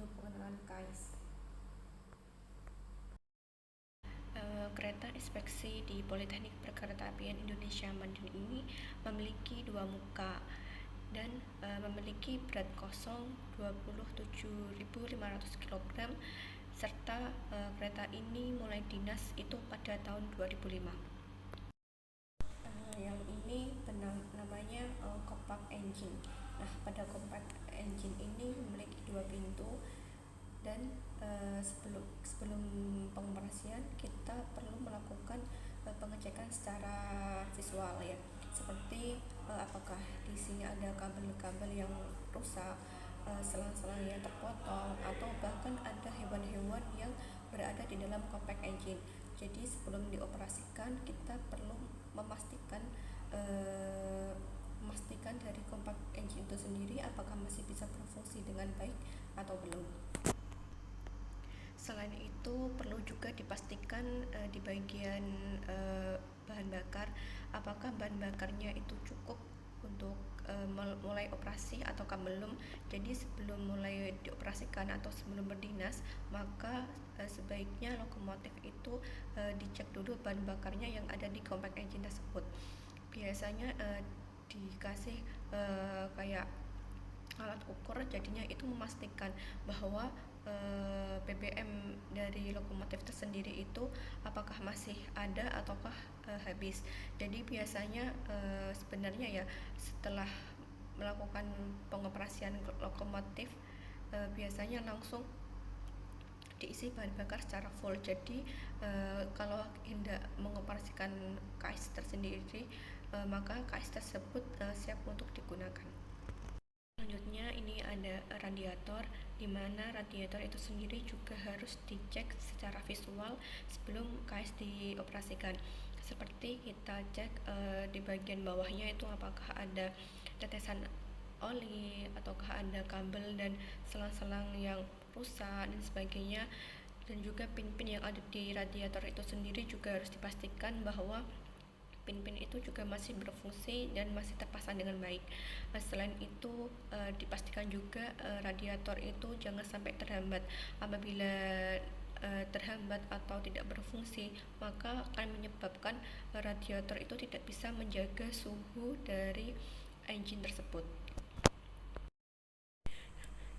video pengenalan KAIS. Kereta inspeksi di Politeknik Perkeretaapian Indonesia Madiun ini memiliki dua muka dan memiliki berat kosong 27.500 kg serta kereta ini mulai dinas itu pada tahun 2005. Yang ini namanya compact engine. Nah, pada compact engine ini memiliki dua pintu dan sebelum pengoperasian kita perlu melakukan pengecekan secara visual ya, seperti apakah di sini ada kabel-kabel yang rusak, selang-selang yang terpotong, atau bahkan ada hewan-hewan yang berada di dalam compact engine. Jadi sebelum dioperasikan kita perlu memastikan dari compact engine itu sendiri apakah masih bisa berfungsi dengan baik atau belum. Selain itu perlu juga dipastikan di bagian bahan bakar, apakah bahan bakarnya itu cukup untuk mulai operasi ataukah belum. Jadi sebelum mulai dioperasikan atau sebelum berdinas, maka sebaiknya lokomotif itu dicek dulu bahan bakarnya yang ada di compact engine tersebut. Biasanya dikasih kayak alat ukur, jadinya itu memastikan bahwa BBM dari lokomotif tersendiri itu apakah masih ada ataukah habis. Jadi biasanya sebenarnya ya setelah melakukan pengoperasian lokomotif biasanya langsung diisi bahan bakar secara full. Jadi kalau hendak mengoperasikan KAIS tersendiri maka KAIS tersebut siap untuk digunakan. Selanjutnya ini ada radiator, di mana radiator itu sendiri juga harus dicek secara visual sebelum KAIS dioperasikan. Seperti kita cek di bagian bawahnya itu apakah ada tetesan oli ataukah ada kabel dan selang-selang yang rusak dan sebagainya. Dan juga pin-pin yang ada di radiator itu sendiri juga harus dipastikan bahwa pin-pin itu juga masih berfungsi dan masih terpasang dengan baik. Selain itu dipastikan juga radiator itu jangan sampai terhambat. Apabila terhambat atau tidak berfungsi, maka akan menyebabkan radiator itu tidak bisa menjaga suhu dari engine tersebut.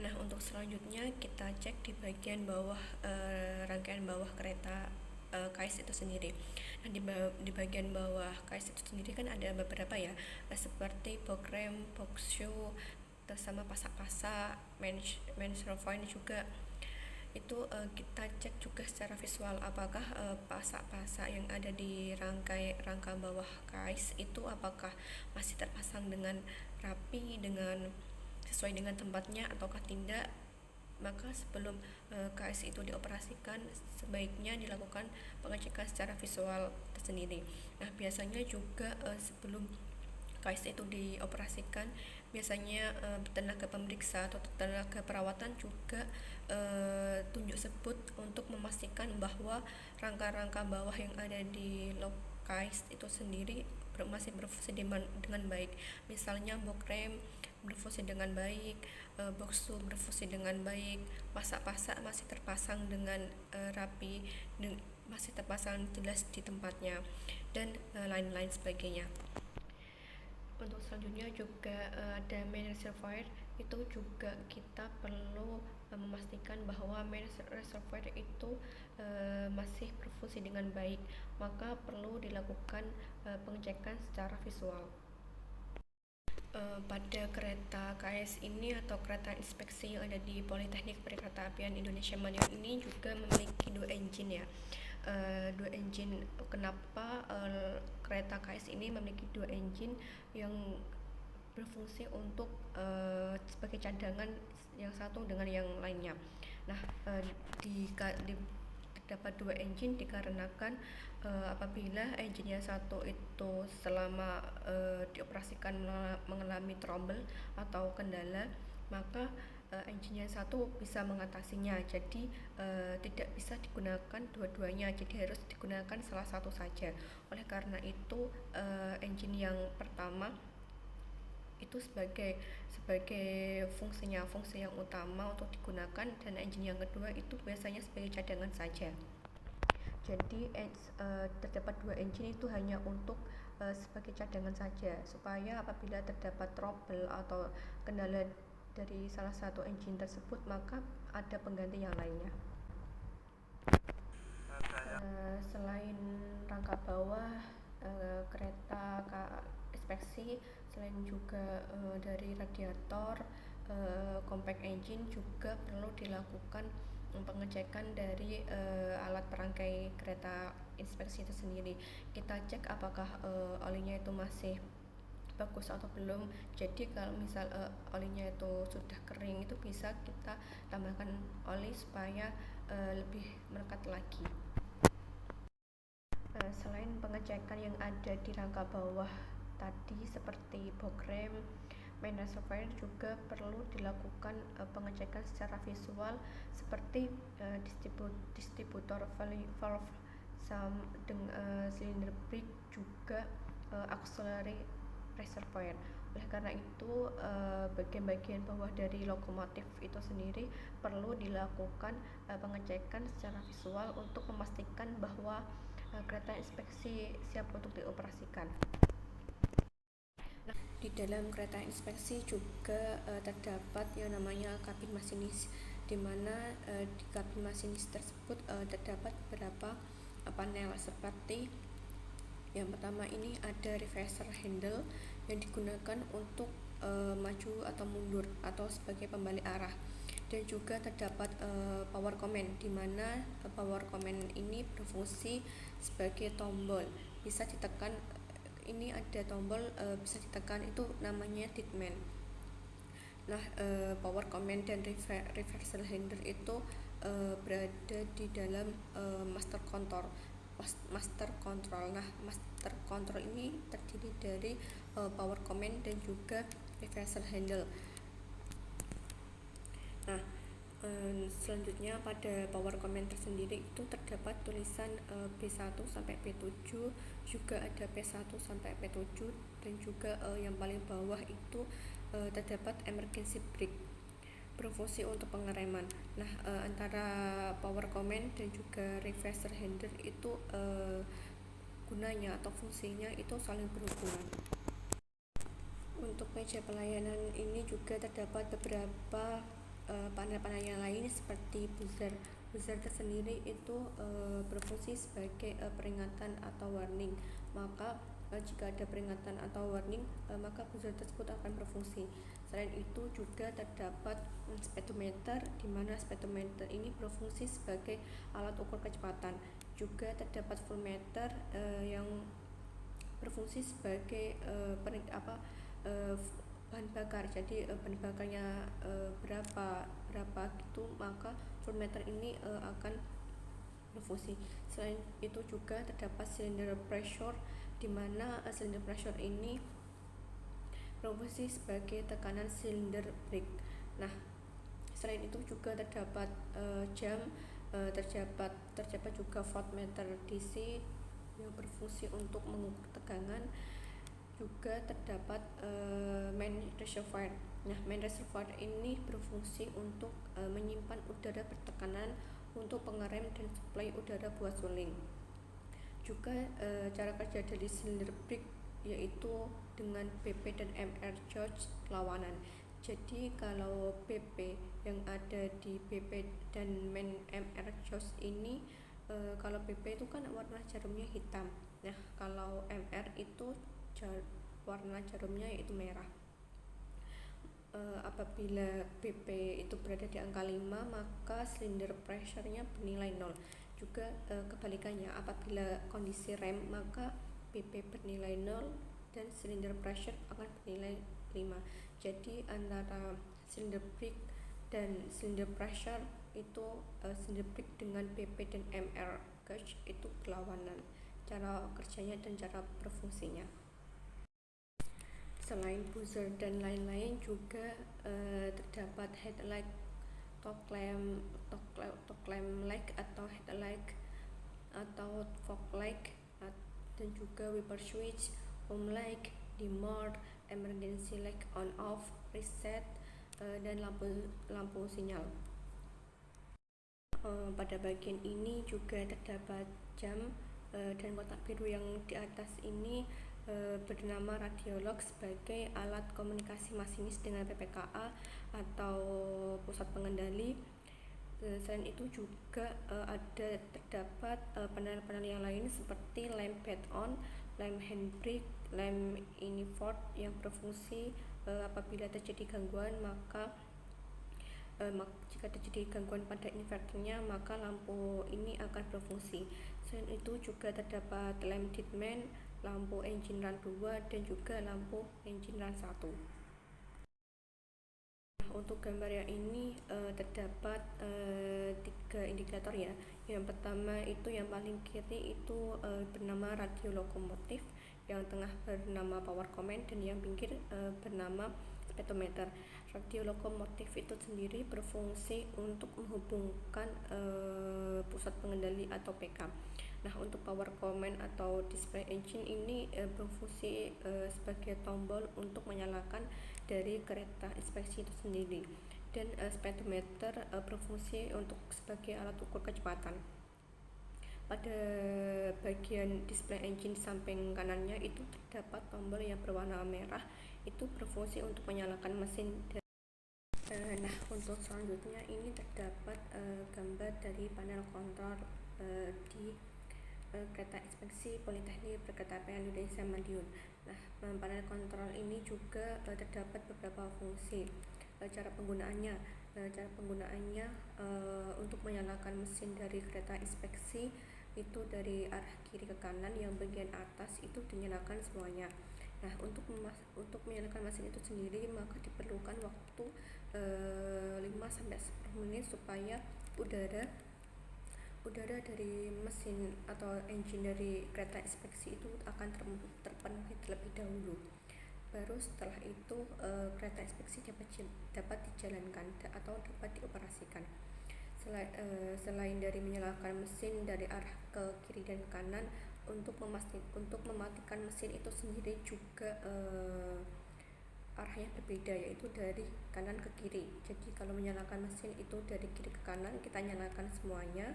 Nah, untuk selanjutnya kita cek di bagian bawah rangkaian bawah kereta KAIS itu sendiri. Nah, di bagian bawah KAIS itu sendiri kan ada beberapa ya, seperti box rem, box shoe, sama pasak-pasak, main point juga. Itu kita cek juga secara visual apakah pasak-pasak yang ada di rangka bawah KAIS itu apakah masih terpasang dengan rapi, dengan sesuai dengan tempatnya ataukah tidak. Maka sebelum KAIS itu dioperasikan sebaiknya dilakukan pengecekan secara visual tersendiri. Nah, biasanya juga sebelum KAIS itu dioperasikan, biasanya tenaga pemeriksa atau tenaga perawatan juga tunjuk sebut untuk memastikan bahwa rangka-rangka bawah yang ada di KAIS itu sendiri masih berfungsi dengan baik. Misalnya box rem berfungsi dengan baik, box shoe berfungsi dengan baik, pasak-pasak masih terpasang dengan rapi, masih terpasang jelas di tempatnya, dan lain-lain sebagainya. Untuk selanjutnya juga ada main reservoir. Itu juga kita perlu memastikan bahwa main reservoir itu masih berfungsi dengan baik, maka perlu dilakukan pengecekan secara visual. Pada kereta KAIS ini atau kereta inspeksi yang ada di Politeknik Perkeretaapian Indonesia Madiun ini juga memiliki dua engine ya. Dua engine, kenapa kereta KAIS ini memiliki dua engine yang berfungsi untuk sebagai cadangan yang satu dengan yang lainnya. Nah, terdapat dua engine dikarenakan apabila engine yang satu itu selama dioperasikan mengalami trouble atau kendala, maka engine yang satu bisa mengatasinya. Jadi tidak bisa digunakan dua-duanya, jadi harus digunakan salah satu saja. Oleh karena itu engine yang pertama itu sebagai fungsi yang utama untuk digunakan, dan engine yang kedua itu biasanya sebagai cadangan saja. Jadi terdapat dua engine itu hanya untuk sebagai cadangan saja, supaya apabila terdapat trouble atau kendala dari salah satu engine tersebut, maka ada pengganti yang lainnya. Selain rangka bawah kereta inspeksi, selain juga dari radiator, compact engine juga perlu dilakukan pengecekan dari alat perangkai kereta inspeksi itu sendiri. Kita cek apakah olinya itu masih bagus atau belum. Jadi kalau misal olinya itu sudah kering, itu bisa kita tambahkan oli supaya lebih melekat lagi. Selain pengecekan yang ada di rangka bawah tadi seperti box rem, main reservoir, juga perlu dilakukan pengecekan secara visual seperti distributor valve, silinder brake, juga auxiliary reservoir. Oleh karena itu bagian-bagian bawah dari lokomotif itu sendiri perlu dilakukan pengecekan secara visual untuk memastikan bahwa kereta inspeksi siap untuk dioperasikan. Nah, di dalam kereta inspeksi juga terdapat yang namanya kabin masinis, di mana di kabin masinis tersebut terdapat beberapa panel seperti yang pertama ini ada reverser handle yang digunakan untuk maju atau mundur atau sebagai pembalik arah, dan juga terdapat power command, di mana power command ini berfungsi sebagai tombol, bisa ditekan. Ini ada tombol bisa ditekan, itu namanya Deadman. Nah, power command dan reversal handle itu berada di dalam master control. Nah, master control ini terdiri dari power command dan juga reversal handle. Nah, selanjutnya pada power command tersendiri itu terdapat tulisan P1 sampai P7, juga ada P1 sampai P7, dan juga yang paling bawah itu terdapat emergency brake, berfungsi untuk pengereman. Nah, antara power command dan juga reverser handle itu gunanya atau fungsinya itu saling berhubungan. Untuk meja pelayanan ini juga terdapat beberapa panel-panel yang lain seperti buzzer. Buzzer tersendiri itu berfungsi sebagai peringatan atau warning. Maka jika ada peringatan atau warning, maka buzzer tersebut akan berfungsi. Selain itu juga terdapat speedometer, di mana speedometer ini berfungsi sebagai alat ukur kecepatan. Juga terdapat voltmeter yang berfungsi sebagai bahan bakar. Jadi bahan bakarnya berapa gitu, maka voltmeter ini akan berfungsi. Selain itu juga terdapat cylinder pressure, di mana cylinder pressure ini berfungsi sebagai tekanan silinder brake. Nah, selain itu juga terdapat jam, terdapat juga voltmeter DC yang berfungsi untuk mengukur tegangan. Juga terdapat main reservoir. Nah, main reservoir ini berfungsi untuk menyimpan udara bertekanan untuk pengerem dan suplai udara buat suling. Juga cara kerja dari silinder brake yaitu dengan BP dan MR gauge lawanan. Jadi kalau BP yang ada di BP dan main MR gauge ini, kalau BP itu kan warna jarumnya hitam. Nah, kalau MR itu warna jarumnya yaitu merah. Apabila BP itu berada di angka 5, maka cylinder pressure-nya bernilai 0. Juga kebalikannya, apabila kondisi rem, maka BP bernilai 0 dan cylinder pressure akan bernilai 5. Jadi antara cylinder brake dan cylinder pressure itu cylinder brake dengan BP dan MR gauge itu berlawanan cara kerjanya dan cara berfungsinya. Selain buzzer dan lain-lain juga terdapat headlight, top lamp light atau headlight atau fog light, dan juga wiper switch, home light, dimmer, emergency light on off, reset, dan lampu sinyal. Pada bagian ini juga terdapat jam dan kotak biru yang di atas ini bernama radiolog sebagai alat komunikasi masinis dengan PPKA atau pusat pengendali. Selain itu juga terdapat panel-panel yang lain seperti lem bed-on, lem handbrake, lem invert yang berfungsi apabila terjadi gangguan jika terjadi gangguan pada inverternya maka lampu ini akan berfungsi. Selain itu juga terdapat lem deadman, lampu engine run 2 dan juga lampu engine run 1. Untuk gambar yang ini terdapat 3 indikator ya. Yang pertama itu yang paling kiri itu bernama radio lokomotif, yang tengah bernama power command, dan yang pinggir bernama speedometer. Radio lokomotif itu sendiri berfungsi untuk menghubungkan pusat pengendali atau PK. Nah, untuk power command atau display engine ini berfungsi sebagai tombol untuk menyalakan dari kereta inspeksi itu sendiri, dan speedometer berfungsi untuk sebagai alat ukur kecepatan. Pada bagian display engine samping kanannya itu terdapat tombol yang berwarna merah, itu berfungsi untuk menyalakan mesin. Nah, untuk selanjutnya ini terdapat gambar dari panel kontrol di kereta inspeksi Politeknik Perkeretaapian Indonesia Madiun. Nah, panel kontrol ini juga terdapat beberapa fungsi. Cara penggunaannya untuk menyalakan mesin dari kereta inspeksi itu dari arah kiri ke kanan, yang bagian atas itu dinyalakan semuanya. Nah, untuk menyalakan mesin itu sendiri maka diperlukan waktu 5-10 menit supaya udara dari mesin atau engine dari kereta inspeksi itu akan terpenuhi terlebih dahulu. Baru setelah itu kereta inspeksi dapat dijalankan atau dapat dioperasikan. Selain dari menyalakan mesin dari arah ke kiri dan kanan, untuk mematikan mesin itu sendiri juga arahnya berbeda, yaitu dari kanan ke kiri. Jadi kalau menyalakan mesin itu dari kiri ke kanan, kita nyalakan semuanya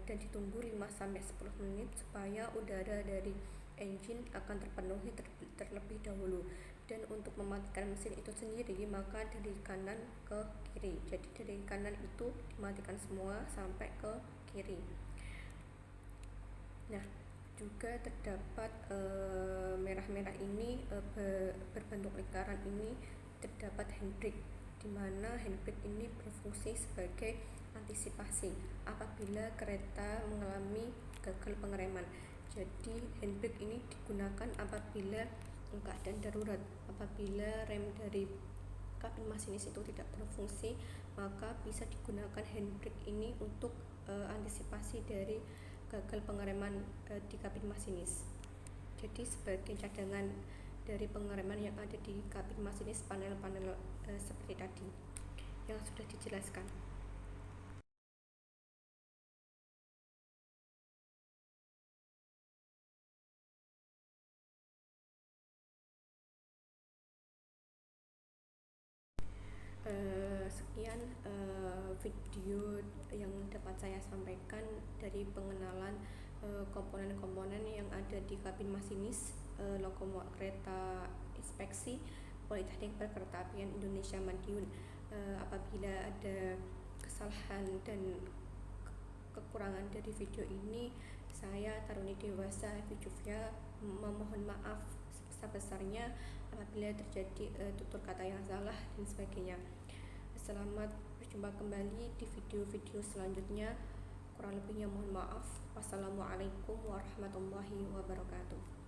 dan ditunggu 5-10 menit supaya udara dari engine akan terpenuhi terlebih dahulu. Dan untuk mematikan mesin itu sendiri maka dari kanan ke kiri, jadi dari kanan itu dimatikan semua sampai ke kiri. Nah, juga terdapat merah-merah ini berbentuk lingkaran ini terdapat handbrake, di mana handbrake ini berfungsi sebagai antisipasi apabila kereta mengalami gagal pengereman. Jadi handbrake ini digunakan apabila keadaan darurat, apabila rem dari kabin masinis itu tidak berfungsi, maka bisa digunakan handbrake ini untuk antisipasi dari gagal pengereman di kabin masinis. Jadi sebagai cadangan dari pengereman yang ada di kabin masinis, panel-panel seperti tadi yang sudah dijelaskan. Sekian video yang dapat saya sampaikan dari pengenalan komponen-komponen yang ada di kabin masinis lokomotif kereta inspeksi Politeknik Perkeretaapian Indonesia Madiun. Apabila ada kesalahan dan kekurangan dari video ini, saya Taruni Dewasa Fijufia memohon maaf sebesar-besarnya apabila terjadi tutur kata yang salah dan sebagainya. Selamat berjumpa kembali di video-video selanjutnya. Kurang lebihnya mohon maaf. Wassalamualaikum warahmatullahi wabarakatuh.